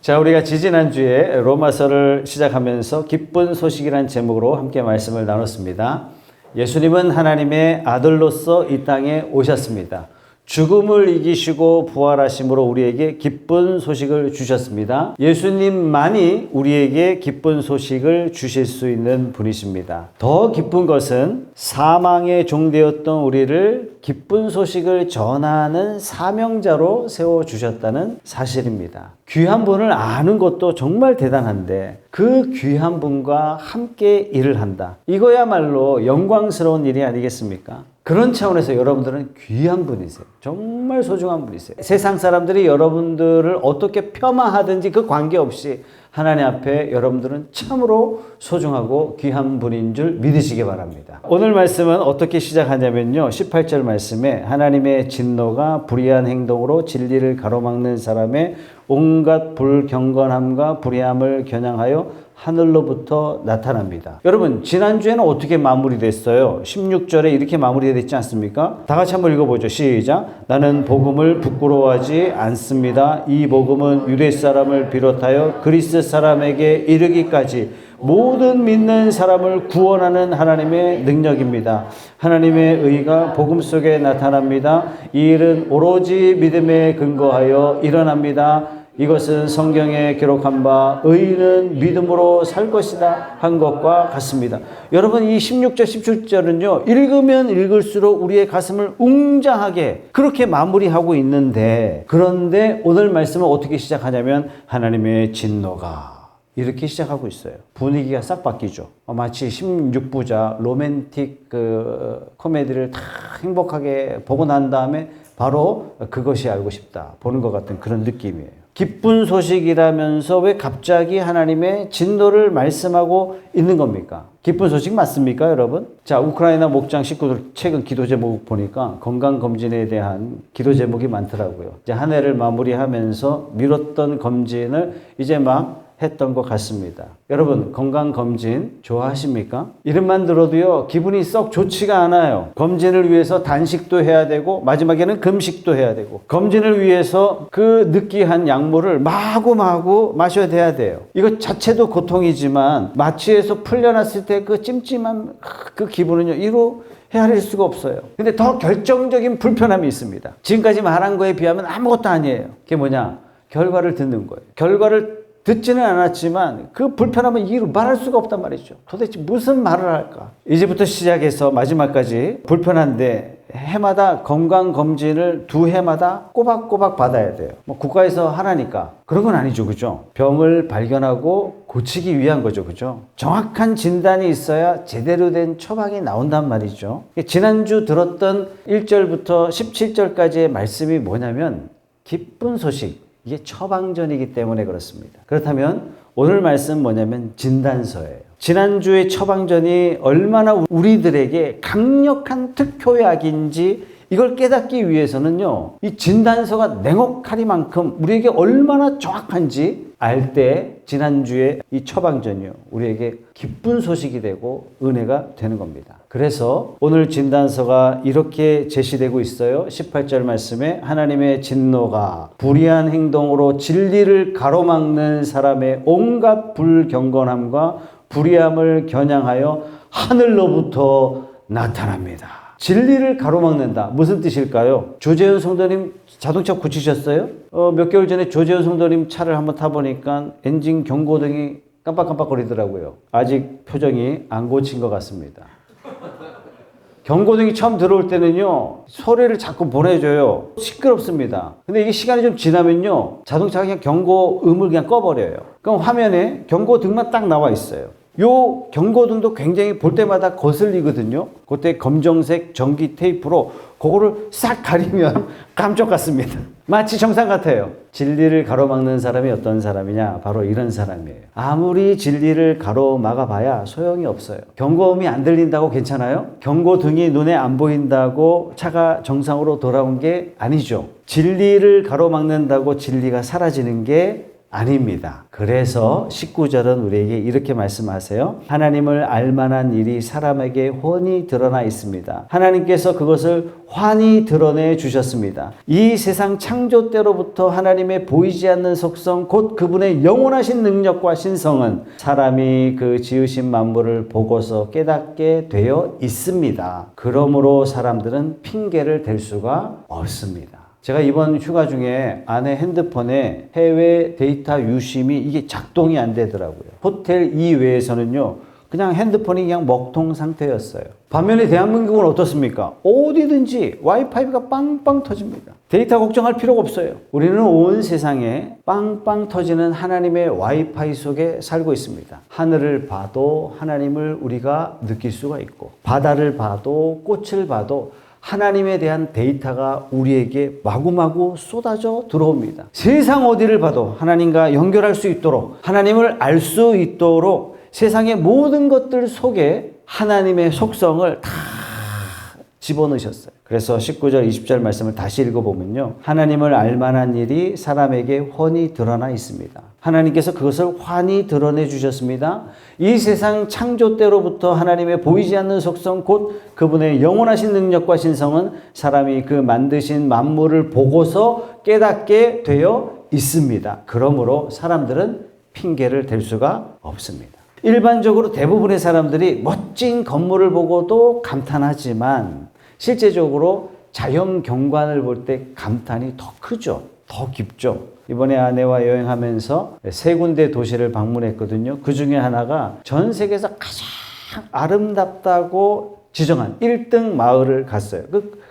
자, 우리가 지지난주에 로마서를 시작하면서 기쁜 소식이라는 제목으로 함께 말씀을 나눴습니다. 예수님은 하나님의 아들로서 이 땅에 오셨습니다. 죽음을 이기시고 부활하심으로 우리에게 기쁜 소식을 주셨습니다. 예수님만이 우리에게 기쁜 소식을 주실 수 있는 분이십니다. 더 기쁜 것은 사망의 종되었던 우리를 기쁜 소식을 전하는 사명자로 세워주셨다는 사실입니다. 귀한 분을 아는 것도 정말 대단한데 그 귀한 분과 함께 일을 한다. 이거야말로 영광스러운 일이 아니겠습니까? 그런 차원에서 여러분들은 귀한 분이세요. 정말 소중한 분이세요. 세상 사람들이 여러분들을 어떻게 폄하하든지 그 관계없이 하나님 앞에 여러분들은 참으로 소중하고 귀한 분인 줄 믿으시기 바랍니다. 오늘 말씀은 어떻게 시작하냐면요. 18절 말씀에 하나님의 진노가 불의한 행동으로 진리를 가로막는 사람의 온갖 불경건함과 불의함을 겨냥하여 하늘로부터 나타납니다. 여러분, 지난주에는 어떻게 마무리됐어요? 16절에 이렇게 마무리됐지 않습니까? 다 같이 한번 읽어보죠. 시작. 나는 복음을 부끄러워하지 않습니다. 이 복음은 유대 사람을 비롯하여 그리스 사람에게 이르기까지 모든 믿는 사람을 구원하는 하나님의 능력입니다. 하나님의 의가 복음 속에 나타납니다. 이 일은 오로지 믿음에 근거하여 일어납니다. 이것은 성경에 기록한 바 의인은 믿음으로 살 것이다 한 것과 같습니다. 여러분, 이 16절 17절은요 읽으면 읽을수록 우리의 가슴을 웅장하게 그렇게 마무리하고 있는데, 그런데 오늘 말씀은 어떻게 시작하냐면 하나님의 진노가 이렇게 시작하고 있어요. 분위기가 싹 바뀌죠. 마치 16부자 로맨틱 코미디를 다 행복하게 보고 난 다음에 바로 그것이 알고 싶다 보는 것 같은 그런 느낌이에요. 기쁜 소식이라면서 왜 갑자기 하나님의 진노를 말씀하고 있는 겁니까? 기쁜 소식 맞습니까, 여러분? 자, 우크라이나 목장 식구들 최근 기도 제목 보니까 건강검진에 대한 기도 제목이 많더라고요. 이제 한 해를 마무리하면서 미뤘던 검진을 이제 막 했던 것 같습니다. 여러분, 건강검진 좋아하십니까? 이름만 들어도요 기분이 썩 좋지가 않아요. 검진을 위해서 단식도 해야 되고 마지막에는 금식도 해야 되고, 검진을 위해서 그 느끼한 약물을 마구마구 마셔야 돼요. 이거 자체도 고통이지만 마취해서 풀려났을 때 그 찜찜한 그 기분은요 이루 헤아릴 수가 없어요. 근데 더 결정적인 불편함이 있습니다. 지금까지 말한 거에 비하면 아무것도 아니에요. 그게 뭐냐? 결과를 듣는 거예요. 결과를 듣지는 않았지만 그 불편함은 이루 말할 수가 없단 말이죠. 도대체 무슨 말을 할까? 이제부터 시작해서 마지막까지 불편한데 해마다 건강검진을 2해마다 꼬박꼬박 받아야 돼요. 뭐 국가에서 하라니까 그런 건 아니죠, 그죠? 병을 발견하고 고치기 위한 거죠, 그죠? 정확한 진단이 있어야 제대로 된 처방이 나온단 말이죠. 지난주 들었던 1절부터 17절까지의 말씀이 뭐냐면 기쁜 소식, 이게 처방전이기 때문에 그렇습니다. 그렇다면 오늘 말씀 뭐냐면 진단서예요. 지난주의 처방전이 얼마나 우리들에게 강력한 특효약인지 이걸 깨닫기 위해서는요 이 진단서가 냉혹하리만큼 우리에게 얼마나 정확한지 알 때 지난주에 이 처방전이요 우리에게 기쁜 소식이 되고 은혜가 되는 겁니다. 그래서 오늘 진단서가 이렇게 제시되고 있어요. 18절 말씀에 하나님의 진노가 불의한 행동으로 진리를 가로막는 사람의 온갖 불경건함과 불의함을 겨냥하여 하늘로부터 나타납니다. 진리를 가로막는다. 무슨 뜻일까요? 조재현 성도님 자동차 고치셨어요? 몇 개월 전에 조재현 성도님 차를 한번 타보니까 엔진 경고등이 깜빡깜빡거리더라고요. 아직 표정이 안 고친 것 같습니다. 경고등이 처음 들어올 때는요 소리를 자꾸 보내줘요. 시끄럽습니다. 근데 이게 시간이 좀 지나면요 자동차가 그냥 경고음을 그냥 꺼버려요. 그럼 화면에 경고등만 딱 나와 있어요. 요 경고등도 굉장히 볼 때마다 거슬리거든요. 그때 검정색 전기 테이프로 그거를 싹 가리면 깜짝 같습니다. 마치 정상 같아요. 진리를 가로막는 사람이 어떤 사람이냐? 바로 이런 사람이에요. 아무리 진리를 가로막아 봐야 소용이 없어요. 경고음이 안 들린다고 괜찮아요? 경고등이 눈에 안 보인다고 차가 정상으로 돌아온 게 아니죠. 진리를 가로막는다고 진리가 사라지는 게 아닙니다. 그래서 19절은 우리에게 이렇게 말씀하세요. 하나님을 알만한 일이 사람에게 훤히 드러나 있습니다. 하나님께서 그것을 환히 드러내 주셨습니다. 이 세상 창조 때로부터 하나님의 보이지 않는 속성 곧 그분의 영원하신 능력과 신성은 사람이 그 지으신 만물을 보고서 깨닫게 되어 있습니다. 그러므로 사람들은 핑계를 댈 수가 없습니다. 제가 이번 휴가 중에 아내 핸드폰에 해외 데이터 유심이 이게 작동이 안 되더라고요. 호텔 이외에서는요, 그냥 핸드폰이 그냥 먹통 상태였어요. 반면에 대한민국은 어떻습니까? 어디든지 와이파이가 빵빵 터집니다. 데이터 걱정할 필요가 없어요. 우리는 온 세상에 빵빵 터지는 하나님의 와이파이 속에 살고 있습니다. 하늘을 봐도 하나님을 우리가 느낄 수가 있고, 바다를 봐도 꽃을 봐도 하나님에 대한 데이터가 우리에게 마구마구 쏟아져 들어옵니다. 세상 어디를 봐도 하나님과 연결할 수 있도록, 하나님을 알 수 있도록 세상의 모든 것들 속에 하나님의 속성을 다 집어넣으셨어요. 그래서 19절, 20절 말씀을 다시 읽어보면요. 하나님을 알만한 일이 사람에게 훤히 드러나 있습니다. 하나님께서 그것을 환히 드러내 주셨습니다. 이 세상 창조 때로부터 하나님의 보이지 않는 속성 곧 그분의 영원하신 능력과 신성은 사람이 그 만드신 만물을 보고서 깨닫게 되어 있습니다. 그러므로 사람들은 핑계를 댈 수가 없습니다. 일반적으로 대부분의 사람들이 멋진 건물을 보고도 감탄하지만 실제적으로 자연 경관을 볼 때 감탄이 더 크죠. 더 깊죠. 이번에 아내와 여행하면서 세 군데 도시를 방문했거든요. 그 중에 하나가 전 세계에서 가장 아름답다고 지정한 1등 마을을 갔어요.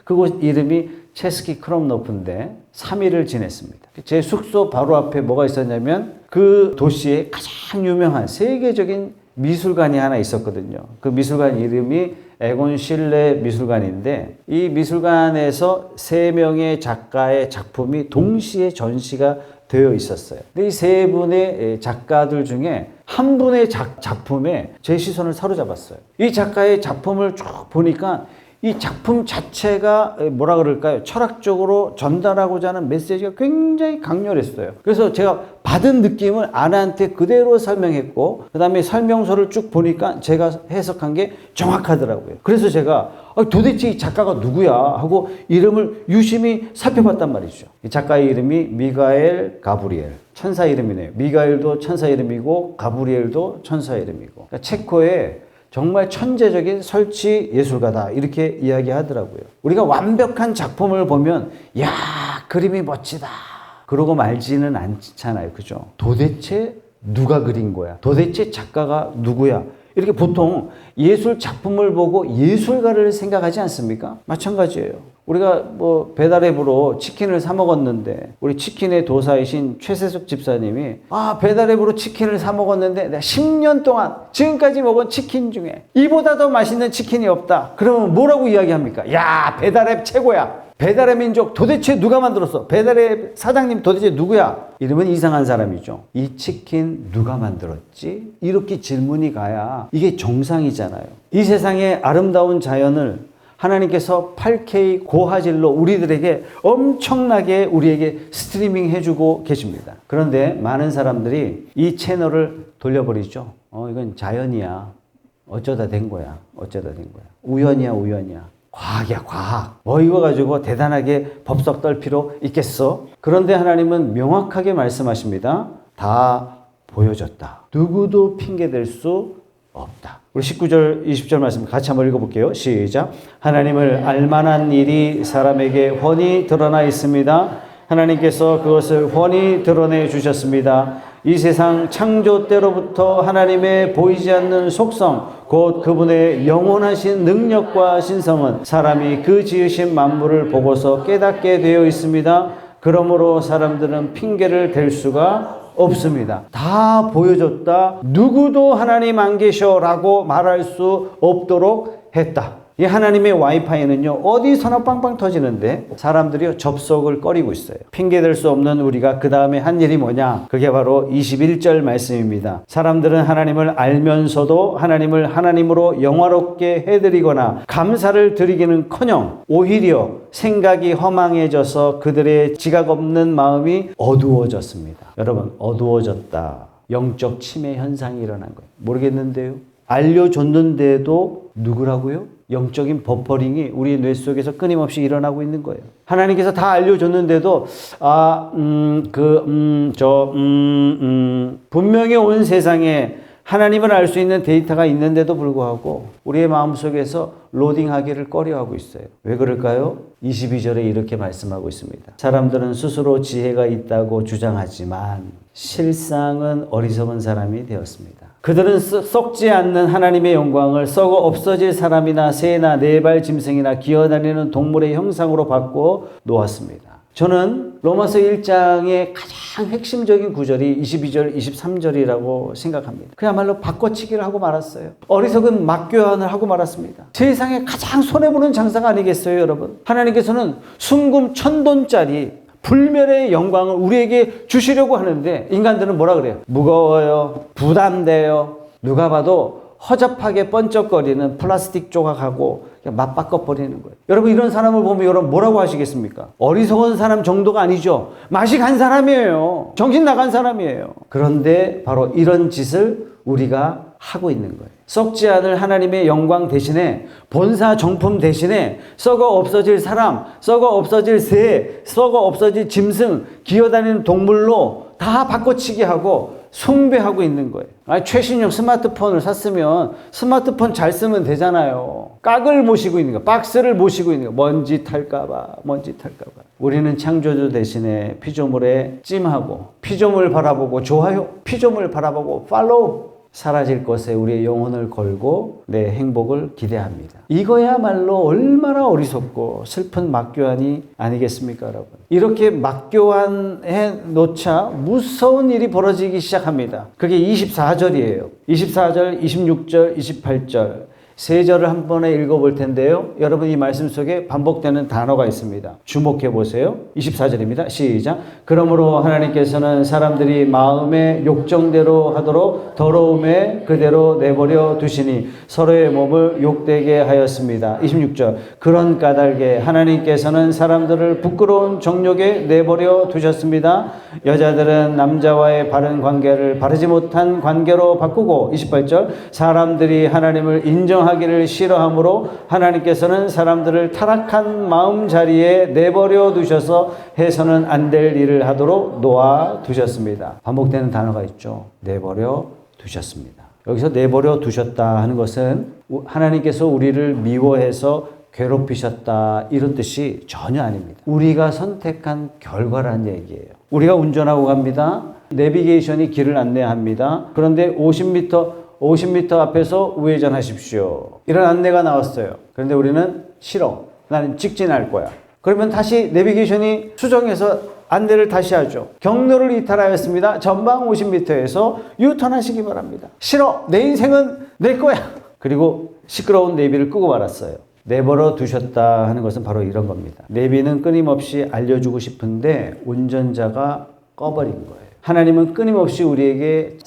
그곳 이름이 체스키 크롬노프인데 3일을 지냈습니다. 제 숙소 바로 앞에 뭐가 있었냐면 그 도시에 가장 유명한 세계적인 미술관이 하나 있었거든요. 그 미술관 이름이 에곤 실레 미술관인데 이 미술관에서 3명의 작가의 작품이 동시에 전시가 되어 있었어요. 근데 이 3분의 작가들 중에 한 분의 작품에 제 시선을 사로잡았어요. 이 작가의 작품을 쭉 보니까 이 작품 자체가 뭐라 그럴까요? 철학적으로 전달하고자 하는 메시지가 굉장히 강렬했어요. 그래서 제가 받은 느낌을 아내한테 그대로 설명했고, 그 다음에 설명서를 쭉 보니까 제가 해석한 게 정확하더라고요. 그래서 제가 도대체 이 작가가 누구야 하고 이름을 유심히 살펴봤단 말이죠. 이 작가의 이름이 미가엘 가브리엘. 천사 이름이네요. 미가엘도 천사 이름이고 가브리엘도 천사 이름이고. 그러니까 체코의 정말 천재적인 설치 예술가다 이렇게 이야기하더라고요. 우리가 완벽한 작품을 보면 야 그림이 멋지다 그러고 말지는 않잖아요. 그죠? 도대체 누가 그린 거야? 도대체 작가가 누구야? 이렇게 보통 예술 작품을 보고 예술가를 생각하지 않습니까? 마찬가지예요. 우리가 뭐 배달앱으로 치킨을 사 먹었는데 우리 치킨의 도사이신 최세숙 집사님이 배달앱으로 치킨을 사 먹었는데 내가 10년 동안 지금까지 먹은 치킨 중에 이보다 더 맛있는 치킨이 없다. 그러면 뭐라고 이야기합니까? 야 배달앱 최고야. 배달의 민족 도대체 누가 만들었어? 배달의 사장님 도대체 누구야? 이러면 이상한 사람이죠. 이 치킨 누가 만들었지? 이렇게 질문이 가야 이게 정상이잖아요. 이 세상의 아름다운 자연을 하나님께서 8K 고화질로 우리들에게 엄청나게 우리에게 스트리밍 해주고 계십니다. 그런데 많은 사람들이 이 채널을 돌려버리죠. 이건 자연이야. 어쩌다 된 거야. 어쩌다 된 거야. 우연이야, 우연이야. 과학이야, 과학. 이거 가지고 대단하게 법석 떨 필요 있겠어? 그런데 하나님은 명확하게 말씀하십니다. 다 보여줬다. 누구도 핑계댈 수 없다. 우리 19절, 20절 말씀 같이 한번 읽어볼게요. 시작. 하나님을 알만한 일이 사람에게 훤히 드러나 있습니다. 하나님께서 그것을 훤히 드러내 주셨습니다. 이 세상 창조 때로부터 하나님의 보이지 않는 속성, 곧 그분의 영원하신 능력과 신성은 사람이 그 지으신 만물을 보고서 깨닫게 되어 있습니다. 그러므로 사람들은 핑계를 댈 수가 없습니다. 다 보여줬다. 누구도 하나님 안 계셔라고 말할 수 없도록 했다. 이 하나님의 와이파이는요, 어디서나 빵빵 터지는데 사람들이 접속을 꺼리고 있어요. 핑계댈 수 없는 우리가 그 다음에 한 일이 뭐냐? 그게 바로 21절 말씀입니다. 사람들은 하나님을 알면서도 하나님을 하나님으로 영화롭게 해드리거나 감사를 드리기는커녕 오히려 생각이 허망해져서 그들의 지각 없는 마음이 어두워졌습니다. 여러분, 어두워졌다. 영적 치매 현상이 일어난 거예요. 모르겠는데요. 알려줬는데도 누구라고요? 영적인 버퍼링이 우리 뇌 속에서 끊임없이 일어나고 있는 거예요. 하나님께서 다 알려줬는데도 분명히 온 세상에 하나님을 알 수 있는 데이터가 있는데도 불구하고 우리의 마음속에서 로딩하기를 꺼려하고 있어요. 왜 그럴까요? 22절에 이렇게 말씀하고 있습니다. 사람들은 스스로 지혜가 있다고 주장하지만 실상은 어리석은 사람이 되었습니다. 그들은 썩지 않는 하나님의 영광을 썩어 없어질 사람이나 새나 네발 짐승이나 기어다니는 동물의 형상으로 바꾸어 놓았습니다. 저는 로마서 1장의 가장 핵심적인 구절이 22절, 23절이라고 생각합니다. 그야말로 바꿔치기를 하고 말았어요. 어리석은 막교환을 하고 말았습니다. 세상에 가장 손해보는 장사가 아니겠어요, 여러분? 하나님께서는 순금 1000돈짜리 불멸의 영광을 우리에게 주시려고 하는데 인간들은 뭐라 그래요? 무거워요. 부담돼요. 누가 봐도 허접하게 번쩍거리는 플라스틱 조각하고 그냥 맞바꿔버리는 거예요. 여러분, 이런 사람을 보면 여러분 뭐라고 하시겠습니까? 어리석은 사람 정도가 아니죠. 맛이 간 사람이에요. 정신 나간 사람이에요. 그런데 바로 이런 짓을 우리가 하고 있는 거예요. 썩지 않을 하나님의 영광 대신에 본사 정품 대신에 썩어 없어질 사람, 썩어 없어질 새, 썩어 없어질 짐승, 기어다니는 동물로 다 바꿔치기 하고 숭배하고 있는 거예요. 최신형 스마트폰을 샀으면 스마트폰 잘 쓰면 되잖아요. 깍을 모시고 있는 거, 박스를 모시고 있는 거. 먼지 탈까봐. 우리는 창조주 대신에 피조물에 찜하고 피조물 바라보고 좋아요, 피조물 바라보고 팔로우. 사라질 것에 우리의 영혼을 걸고 내 행복을 기대합니다. 이거야말로 얼마나 어리석고 슬픈 막교환이 아니겠습니까, 여러분? 이렇게 막교환해 놓자 무서운 일이 벌어지기 시작합니다. 그게 24절이에요. 24절, 26절, 28절. 세 절을 한 번에 읽어볼 텐데요. 여러분, 이 말씀 속에 반복되는 단어가 있습니다. 주목해 보세요. 24절입니다. 시작. 그러므로 하나님께서는 사람들이 마음의 욕정대로 하도록 더러움에 그대로 내버려 두시니 서로의 몸을 욕되게 하였습니다. 26절. 그런 까닭에 하나님께서는 사람들을 부끄러운 정욕에 내버려 두셨습니다. 여자들은 남자와의 바른 관계를 바르지 못한 관계로 바꾸고 28절. 사람들이 하나님을 인정하기를 싫어하므로 하나님께서는 사람들을 타락한 마음자리에 내버려 두셔서 해서는 안 될 일을 하도록 놓아 두셨습니다. 반복되는 단어가 있죠. 내버려 두셨습니다. 여기서 내버려 두셨다 하는 것은 하나님께서 우리를 미워해서 괴롭히셨다 이런 뜻이 전혀 아닙니다. 우리가 선택한 결과라는 얘기예요. 우리가 운전하고 갑니다. 내비게이션이 길을 안내합니다. 그런데 50m 앞에서 우회전하십시오. 이런 안내가 나왔어요. 그런데 우리는 싫어. 나는 직진할 거야. 그러면 다시 내비게이션이 수정해서 안내를 다시 하죠. 경로를 이탈하였습니다. 전방 50m에서 유턴하시기 바랍니다. 싫어. 내 인생은 내 거야. 그리고 시끄러운 내비를 끄고 말았어요. 내버려 두셨다 하는 것은 바로 이런 겁니다. 내비는 끊임없이 알려주고 싶은데 운전자가 꺼버린 거예요. 하나님은 끊임없이 우리에게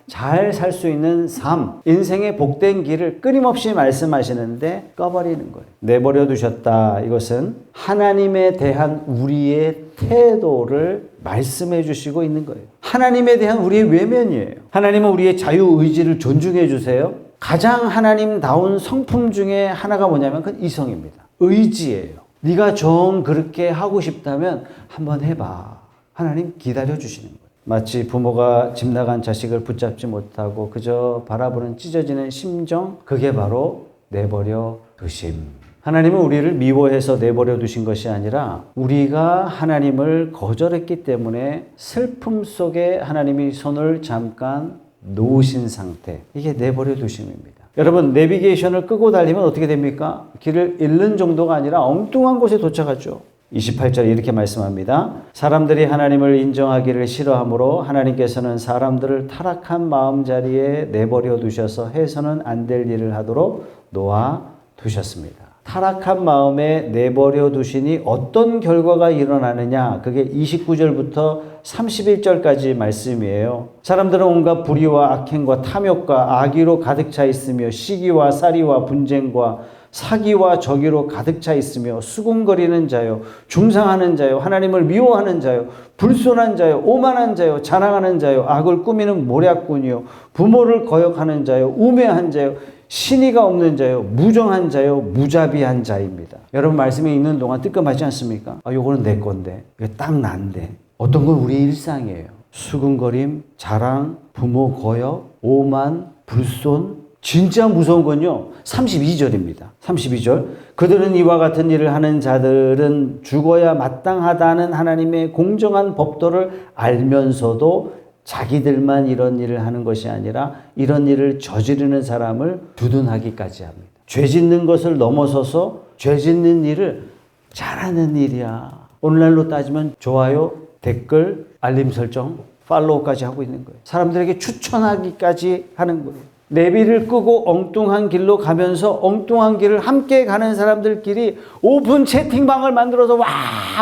잘 살 수 있는 삶, 인생의 복된 길을 끊임없이 말씀하시는데 꺼버리는 거예요. 내버려 두셨다. 이것은 하나님에 대한 우리의 태도를 말씀해 주시고 있는 거예요. 하나님에 대한 우리의 외면이에요. 하나님은 우리의 자유의지를 존중해 주세요. 가장 하나님다운 성품 중에 하나가 뭐냐면 그건 이성입니다. 의지예요. 네가 좀 그렇게 하고 싶다면 한번 해봐. 하나님 기다려 주시는 거예요. 마치 부모가 집 나간 자식을 붙잡지 못하고 그저 바라보는 찢어지는 심정, 그게 바로 내버려 두심. 하나님은 우리를 미워해서 내버려 두신 것이 아니라 우리가 하나님을 거절했기 때문에 슬픔 속에 하나님이 손을 잠깐 놓으신 상태, 이게 내버려 두심입니다. 여러분, 내비게이션을 끄고 달리면 어떻게 됩니까? 길을 잃는 정도가 아니라 엉뚱한 곳에 도착하죠. 28절에 이렇게 말씀합니다. 사람들이 하나님을 인정하기를 싫어하므로 하나님께서는 사람들을 타락한 마음자리에 내버려 두셔서 해서는 안 될 일을 하도록 놓아 두셨습니다. 타락한 마음에 내버려 두시니 어떤 결과가 일어나느냐? 그게 29절부터 31절까지 말씀이에요. 사람들은 온갖 불의와 악행과 탐욕과 악의로 가득 차 있으며 시기와 살이와 분쟁과 사기와 저기로 가득 차 있으며 수군거리는 자요, 중상하는 자요, 하나님을 미워하는 자요, 불손한 자요, 오만한 자요, 자랑하는 자요, 악을 꾸미는 모략꾼이요, 부모를 거역하는 자요, 우매한 자요, 신의가 없는 자요, 무정한 자요, 무자비한 자입니다. 여러분 말씀이 있는 동안 뜨끔하지 않습니까? 요거는 내 건데, 이거 딱 난데. 어떤 건 우리 일상이에요. 수군거림, 자랑, 부모 거역, 오만, 불손. 진짜 무서운 건요, 32절입니다. 32절. 그들은 이와 같은 일을 하는 자들은 죽어야 마땅하다는 하나님의 공정한 법도를 알면서도 자기들만 이런 일을 하는 것이 아니라 이런 일을 저지르는 사람을 두둔하기까지 합니다. 죄 짓는 것을 넘어서서 죄 짓는 일을 잘하는 일이야. 오늘날로 따지면 좋아요, 댓글, 알림 설정, 팔로우까지 하고 있는 거예요. 사람들에게 추천하기까지 하는 거예요. 내비를 끄고 엉뚱한 길로 가면서 엉뚱한 길을 함께 가는 사람들끼리 오픈 채팅방을 만들어서 와,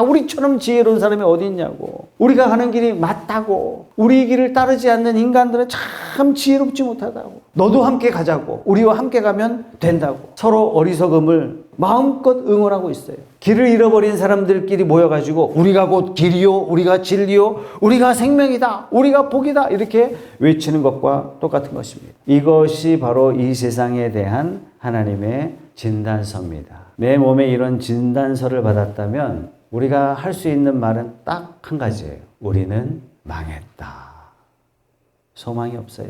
우리처럼 지혜로운 사람이 어디 있냐고, 우리가 가는 길이 맞다고, 우리 길을 따르지 않는 인간들은 참 지혜롭지 못하다고, 너도 함께 가자고, 우리와 함께 가면 된다고 서로 어리석음을 마음껏 응원하고 있어요. 길을 잃어버린 사람들끼리 모여가지고 우리가 곧 길이요, 우리가 진리요, 우리가 생명이다, 우리가 복이다 이렇게 외치는 것과 똑같은 것입니다. 이것이 바로 이 세상에 대한 하나님의 진단서입니다. 내 몸에 이런 진단서를 받았다면 우리가 할 수 있는 말은 딱 한 가지예요. 우리는 망했다. 소망이 없어요.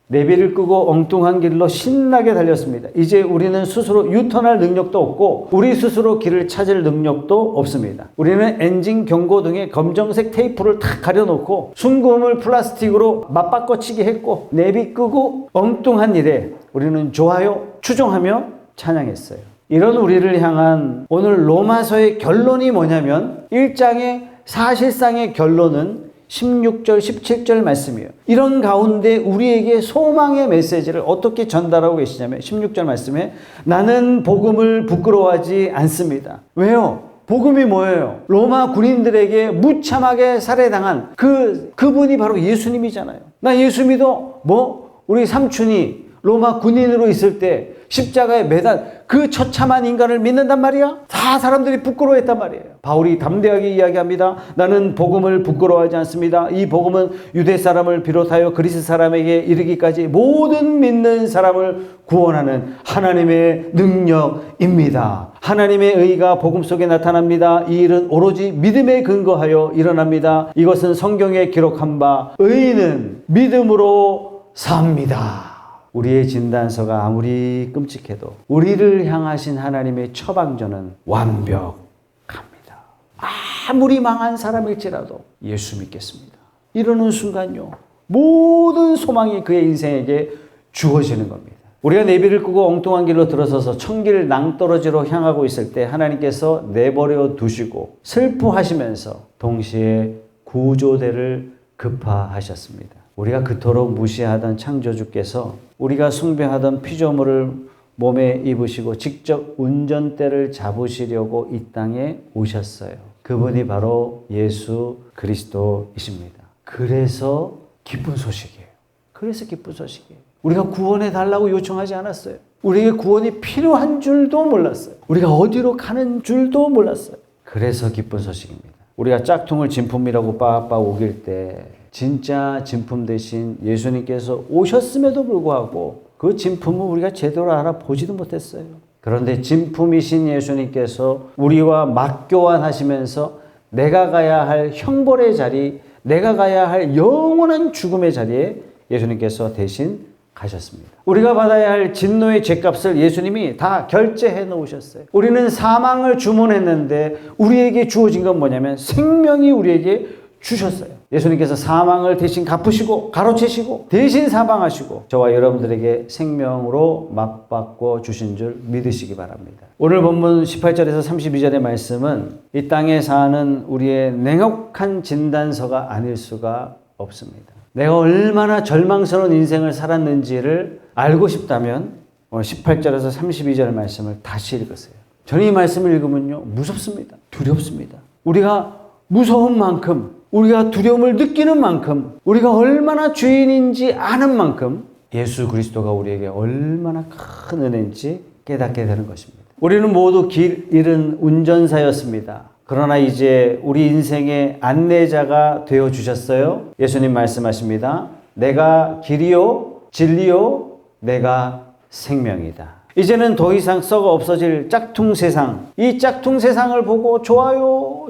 내비를 끄고 엉뚱한 길로 신나게 달렸습니다. 이제 우리는 스스로 유턴할 능력도 없고 우리 스스로 길을 찾을 능력도 없습니다. 우리는 엔진 경고등에 검정색 테이프를 탁 가려놓고 순금을 플라스틱으로 맞바꿔치기 했고 내비 끄고 엉뚱한 일에 우리는 좋아요, 추종하며 찬양했어요. 이런 우리를 향한 오늘 로마서의 결론이 뭐냐면 1장의 사실상의 결론은 16절, 17절 말씀이에요. 이런 가운데 우리에게 소망의 메시지를 어떻게 전달하고 계시냐면 16절 말씀에 나는 복음을 부끄러워하지 않습니다. 왜요? 복음이 뭐예요? 로마 군인들에게 무참하게 살해당한 그분이 바로 예수님이잖아요. 나 예수 믿어. 우리 삼촌이 로마 군인으로 있을 때 십자가에 매단 그 처참한 인간을 믿는단 말이야? 다 사람들이 부끄러워했단 말이에요. 바울이 담대하게 이야기합니다. 나는 복음을 부끄러워하지 않습니다. 이 복음은 유대 사람을 비롯하여 그리스 사람에게 이르기까지 모든 믿는 사람을 구원하는 하나님의 능력입니다. 하나님의 의가 복음 속에 나타납니다. 이 일은 오로지 믿음에 근거하여 일어납니다. 이것은 성경에 기록한 바 의인은 믿음으로 삽니다. 우리의 진단서가 아무리 끔찍해도 우리를 향하신 하나님의 처방전은 완벽합니다. 아무리 망한 사람일지라도 예수 믿겠습니다. 이러는 순간요, 모든 소망이 그의 인생에게 주어지는 겁니다. 우리가 내비를 끄고 엉뚱한 길로 들어서서 천길 낭떠러지로 향하고 있을 때 하나님께서 내버려 두시고 슬퍼하시면서 동시에 구조대를 급파하셨습니다. 우리가 그토록 무시하던 창조주께서 우리가 숭배하던 피조물을 몸에 입으시고 직접 운전대를 잡으시려고 이 땅에 오셨어요. 그분이 바로 예수 그리스도이십니다. 그래서 기쁜 소식이에요. 그래서 기쁜 소식이에요. 우리가 구원해 달라고 요청하지 않았어요. 우리에게 구원이 필요한 줄도 몰랐어요. 우리가 어디로 가는 줄도 몰랐어요. 그래서 기쁜 소식입니다. 우리가 짝퉁을 진품이라고 빡빡 우길 때 진짜 진품 대신 예수님께서 오셨음에도 불구하고 그 진품은 우리가 제대로 알아보지도 못했어요. 그런데 진품이신 예수님께서 우리와 맞교환하시면서 내가 가야 할 형벌의 자리, 내가 가야 할 영원한 죽음의 자리에 예수님께서 대신 가셨습니다. 우리가 받아야 할 진노의 죗값을 예수님이 다 결제해 놓으셨어요. 우리는 사망을 주문했는데 우리에게 주어진 건 뭐냐면 생명이 우리에게 주셨어요. 예수님께서 사망을 대신 갚으시고 가로채시고 대신 사망하시고 저와 여러분들에게 생명으로 맞바꿔 주신 줄 믿으시기 바랍니다. 오늘 본문 18절에서 32절의 말씀은 이 땅에 사는 우리의 냉혹한 진단서가 아닐 수가 없습니다. 내가 얼마나 절망스러운 인생을 살았는지를 알고 싶다면 오늘 18절에서 32절 말씀을 다시 읽으세요. 저는 이 말씀을 읽으면요, 무섭습니다. 두렵습니다. 우리가 무서운 만큼, 우리가 두려움을 느끼는 만큼, 우리가 얼마나 죄인인지 아는 만큼 예수 그리스도가 우리에게 얼마나 큰 은혜인지 깨닫게 되는 것입니다. 우리는 모두 길 잃은 운전사였습니다. 그러나 이제 우리 인생의 안내자가 되어 주셨어요. 예수님 말씀하십니다. 내가 길이요 진리요 내가 생명이다. 이제는 더 이상 썩어 없어질 짝퉁 세상, 이 짝퉁 세상을 보고 좋아요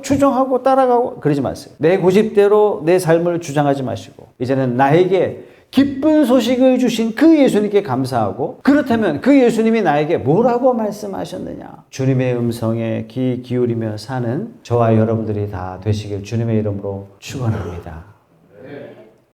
추정하고 따라가고 그러지 마세요. 내 고집대로 내 삶을 주장하지 마시고 이제는 나에게 기쁜 소식을 주신 그 예수님께 감사하고, 그렇다면 그 예수님이 나에게 뭐라고 말씀하셨느냐, 주님의 음성에 귀 기울이며 사는 저와 여러분들이 다 되시길 주님의 이름으로 축원합니다.